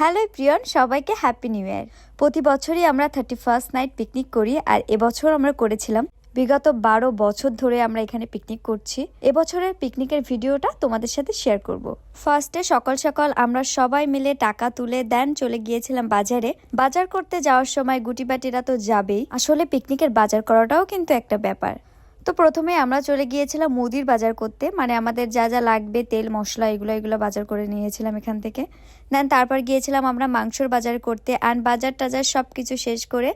Hello প্রিয়ন, সবাইকে happy new year. প্রতি বছরই আমরা 31st নাইট পিকনিক করি, আর এবছর আমরা করেছিলাম। বিগত 12 বছর ধরে আমরা এখানে পিকনিক করছি। এবছরের পিকনিকের ভিডিওটা তোমাদের সাথে শেয়ার করব। ফার্স্টে সকাল সকাল আমরা সবাই মিলে টাকা তুলে দেন চলে গিয়েছিলাম বাজারে। বাজার করতে যাওয়ার সময় গুটিবাটিরা তো যাবেই, আসলে পিকনিকের বাজার করাটাও কিন্তু একটা ব্যাপার। তো প্রথমে আমরা চলে গিয়েছিলাম মুদির বাজার করতে, মানে আমাদের যা যা লাগবে তেল মশলা এগুলো বাজার করে নিয়েছিলাম এখান থেকে। দেন তারপর গিয়েছিলাম আমরা মাংসর বাজার করতে, অ্যান্ড বাজার টাজার সব কিছু শেষ করে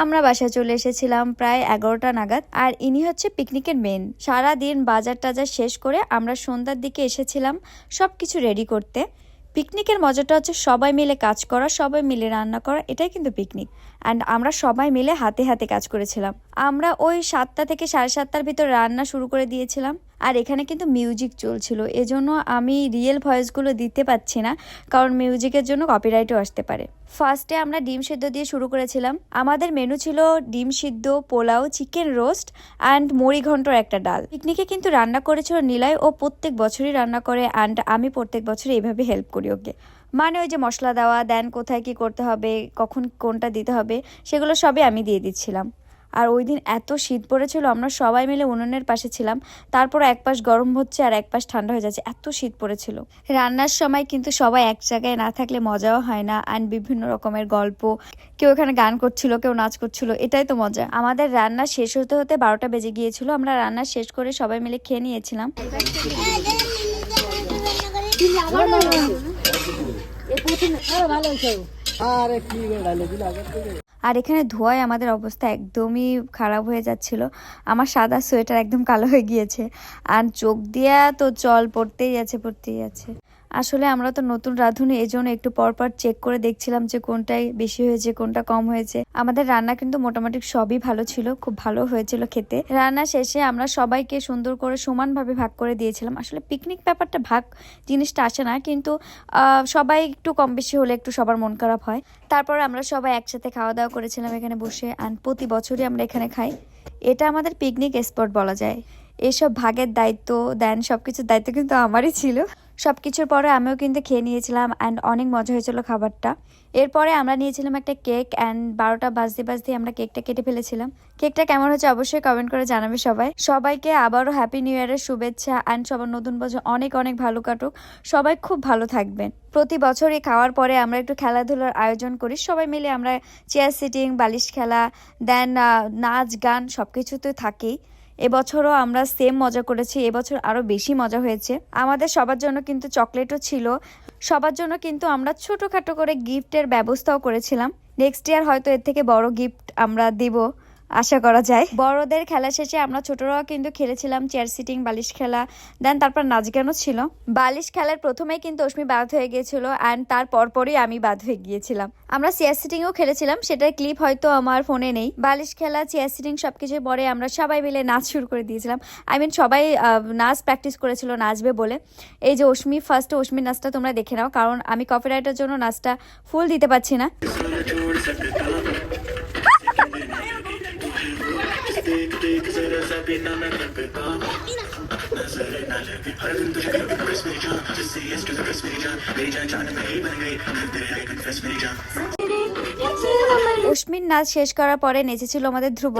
আমরা বাসায় চলে এসেছিলাম প্রায় 11টা নাগাদ। আর ইনি হচ্ছে পিকনিকের মেন। সারাদিন বাজার টাজার শেষ করে আমরা সন্ধ্যার দিকে এসেছিলাম সব কিছু রেডি করতে। পিকনিকের মজাটা হচ্ছে সবাই মিলে কাজ করা, সবাই মিলে রান্না করা, এটাই কিন্তু পিকনিক। অ্যান্ড আমরা সবাই মিলে হাতে হাতে কাজ করেছিলাম। আমরা ওই 7টা থেকে 7:30টার ভিতর রান্না শুরু করে দিয়েছিলাম। আর এখানে কিন্তু মিউজিক চলছিল, এজন্য আমি রিয়েল ভয়েসগুলো দিতে পারছি না, কারণ মিউজিকের জন্য কপিরাইটও আসতে পারে। ফার্স্টে আমরা ডিম সিদ্ধ দিয়ে শুরু করেছিলাম। আমাদের মেনু ছিল ডিম সিদ্ধ, পোলাও, চিকেন রোস্ট অ্যান্ড মুড়ি ঘন্টর একটা ডাল। পিকনিকে কিন্তু রান্না করেছিল নিলয়, ও প্রত্যেক বছরই রান্না করে, অ্যান্ড আমি প্রত্যেক বছরই এইভাবে হেল্প করি ওকে। মানে ওই যে মশলা দেওয়া, দেন কোথায় কি করতে হবে, কখন কোনটা দিতে হবে, সেগুলো সবই আমি দিয়ে দিচ্ছিলাম। আর ওই দিন এত শীত পড়েছিল, আমরা সবাই মিলে উনুনের পাশে ছিলাম। তারপর এক পাশ গরম হচ্ছে আর এক পাশ ঠান্ডা হয়ে যাচ্ছে, এত শীত পড়েছিল। রান্নার সময় কিন্তু সবাই এক জায়গায় না থাকলে মজাও হয় না, অ্যান্ড বিভিন্ন রকমের গল্প, কেউ এখানে গান করছিল, কেউ নাচ করছিল, এটাই তো মজা। আমাদের রান্না শেষ হতে হতে 12টা বেজে গিয়েছিল। আমরা রান্না শেষ করে সবাই মিলে খেয়ে নিয়েছিলাম। আর এখানে ধোঁয়ায় আমাদের অবস্থা একদমই খারাপ হয়ে যাচ্ছিল। আমার সাদা সোয়েটার একদম কালো হয়ে গিয়েছে, আর চোখ দিয়া তো জল পড়তেই আছে। আসলে আমরা তো নতুন রাঁধুনি, এই জন্য একটু পরপর চেক করে দেখছিলাম যে কোনটাই বেশি হয়েছে কোনটা কম হয়েছে। আমাদের রান্না কিন্তু মোটামুটি সবই ভালো ছিল, খুব ভালো হয়েছিল খেতে। রান্না শেষে আমরা সবাইকে সুন্দর করে সমানভাবে ভাগ করে দিয়েছিলাম। আসলে পিকনিক ব্যাপারটা ভাগ জিনিসটা আসে না, কিন্তু সবাই একটু কম বেশি হলে একটু সবার মন খারাপ হয়। তারপর আমরা সবাই একসাথে খাওয়া দাওয়া করেছিলাম এখানে বসে, অ্যান্ড প্রতি বছরই আমরা এখানে খাই। এটা আমাদের পিকনিক স্পট বলা যায়। এসব ভাগের দায়িত্ব দেন, সবকিছুর দায়িত্ব কিন্তু আমারই ছিল। সবকিছুর পরে আমিও কিন্তু খেয়ে নিয়েছিলাম, অ্যান্ড অনেক মজা হয়েছিল খাবারটা। এরপরে আমরা নিয়েছিলাম একটা কেক, অ্যান্ড 12টা বাজতে আমরা কেকটা কেটে ফেলেছিলাম। কেকটা কেমন হচ্ছে অবশ্যই কমেন্ট করে জানাবে সবাই। সবাইকে আবারও হ্যাপি নিউ ইয়ারের শুভেচ্ছা, অ্যান্ড সবার নতুন বছর অনেক অনেক ভালো কাটুক। সবাই খুব ভালো থাকবেন। প্রতি বছরই খাওয়ার পরে আমরা একটু খেলাধুলার আয়োজন করি, সবাই মিলে আমরা চেয়ার সিটিং, বালিশ খেলা, দেন নাচ গান সবকিছু তো থাকেই। এবছরও আমরা সেম মজা করেছি, এবছর আরো বেশি মজা হয়েছে। আমাদের সবার জন্য কিন্তু চকলেটও ছিল, সবার জন্য কিন্তু আমরা ছোটখাটো করে গিফটের ব্যবস্থাও করেছিলাম। নেক্সট ইয়ার হয়তো এর থেকে বড় গিফট আমরা দিব, আশা করা যায়। বড়দের খেলা শেষে আমরা ছোটরাও কিন্তু খেলেছিলাম চেয়ার সিটিং, বালিশ খেলা, দেন তারপর নাচ গানও ছিল। বালিশ খেলার প্রথমেই কিন্তু অশ্মি বাদ হয়ে গিয়েছিল, অ্যান্ড তার পরপরই আমি বাদ হয়ে গিয়েছিলাম। আমরা চেয়ার সিটিংও খেলেছিলাম, সেটার ক্লিপ হয়তো আমার ফোনে নেই। বালিশ খেলা, চেয়ার সিটিং সবকিছু পরে আমরা সবাই মিলে নাচ শুরু করে দিয়েছিলাম। সবাই নাচ প্র্যাকটিস করেছিল নাচবে বলে। এই যে অশ্মি, ফার্স্টে অশ্মির নাচটা তোমরা দেখে নাও, কারণ আমি কপিরাইটের জন্য নাচটা ফুল দিতে পারছি না। অশ্মির নাচ শেষ করার পরে নেচেছিল আমাদের ধ্রুব।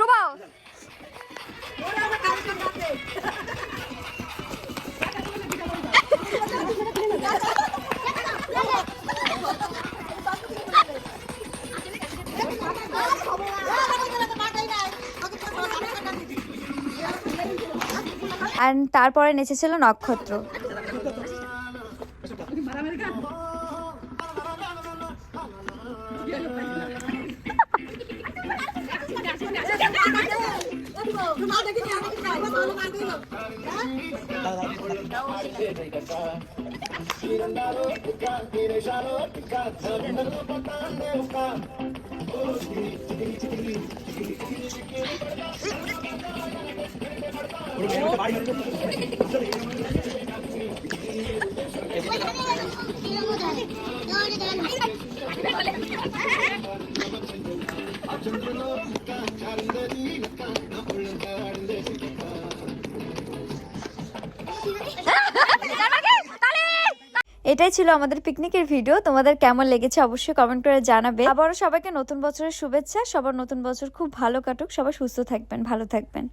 আর তারপরে নেচেছিল নক্ষত্র। এটাই ছিল আমাদের পিকনিকের ভিডিও। তোমাদের কেমন লেগেছে অবশ্যই কমেন্ট করে জানাবে। আবারও সবাইকে নতুন বছরের শুভেচ্ছা। সবার নতুন বছর খুব ভালো কাটুক, সবাই সুস্থ থাকবেন, ভালো থাকবেন।